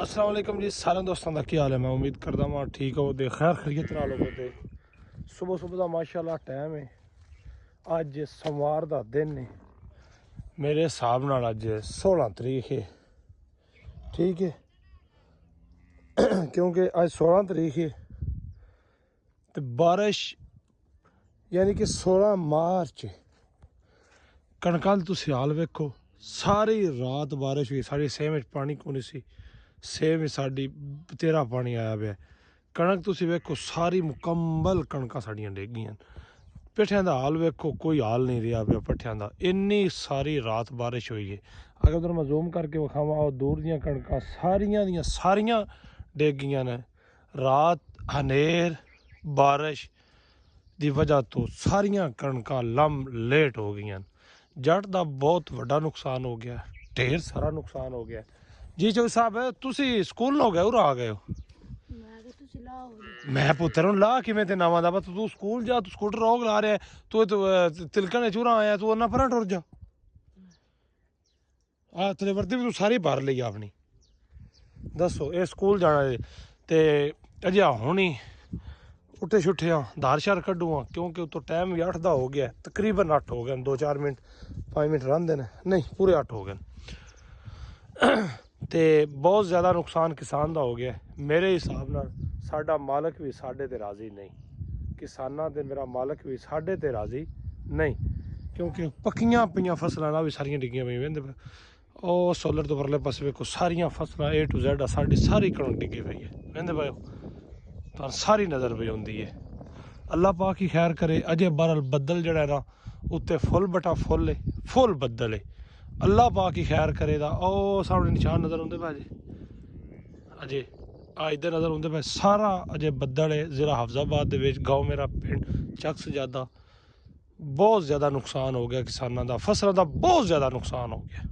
अस्सलाम वालेकुम जी सारे दोस्तों का की हाल है। मैं उम्मीद करता हूँ ठीक हो दे खैर खैरियत नाल होगे। सुबह सुबह का माशाल्लाह टाइम है। अज सोमवार का दिन है, मेरे हिसाब नाल अज 16 तरीक है। ठीक है क्योंकि अज 16 तरीक है तो बारिश यानी कि 16 मार्च कणकां तुसीं हाल वेखो। सारी रात बारिश हुई, साड़ी सेम पानी को नहीं सी, सेम साड़ी बतेरा पानी आया पे। कणक तुसीं वेखो सारी मुकम्मल कणकां साड़ियां डिग गईयां। पेठियां दा हाल वेखो, कोई हाल नहीं रहा पे पट्ठियां दा, इन्नी सारी रात बारिश हुई है। अगर उधर मैं जूम करके विखावां और दूर दियां कणकां सारियां दियां सारियां डिग गईयां ने। रात हनेर बारिश दी वजह तो सारियां कणकां लम लेट हो गईयां। जट का बहुत वड्डा नुकसान हो गया, ढेर सारा नुकसान हो गया। जी चौधरी साहब तुसी स्कूल हो गए, उरा आ गए हो? मैं पुत्तर हूं ला किवें ते नवां दा तू स्कूल जा, तू स्कूटर रोक ला रहा है, तू तिलकने चूरा आया, तू अन्ना परा टुर जा। तेरे वर्दी भी तू सारी बाहर ली अपनी। दसो ये स्कूल जाना ते अजे हुणी उठे छुट्टे हाँ धार शार कड्डू हाँ, क्योंकि उतो टाइम भी 8 का हो गया, तकरीबन 8 हो गए, 2-4 मिनट 5 मिनट रहिंदे ने, नहीं पूरे 8 हो गए। तो बहुत ज़्यादा नुकसान किसान का हो गया। मेरे हिसाब नाल साडा मालक भी साडे ते राज़ी नहीं, किसानां ते मेरा मालक भी साडे ते राज़ी नहीं, क्योंकि पक्कियां पईयां फसलां ना भी सारियां डिग्गियां पईयां। वेंदे ओ सोलर तो परले पासे वेखो सारियां फसलां A to Z साडी सारी कणक डिग्गी पई है। वेंदे पाओ तो सारी नज़र पई आउंदी है। अल्लाह पाक ही खैर करे। अजे बहरहाल बदल जड़ा ना उत्ते फुल बटा फुल है, फुल बदल है। अल्लाह पाक ही खैर करेगा। ओ सामने निशान नज़र आउंदे पे अजे इधर नज़र आउंदे पे सारा अजे बदल है। ज़िला हफजाबाद दे विच गाँव मेरा पिंड चक्स ज़्यादा बहुत ज़्यादा नुकसान हो गया किसानों का, फसलों का बहुत ज़्यादा नुकसान हो गया।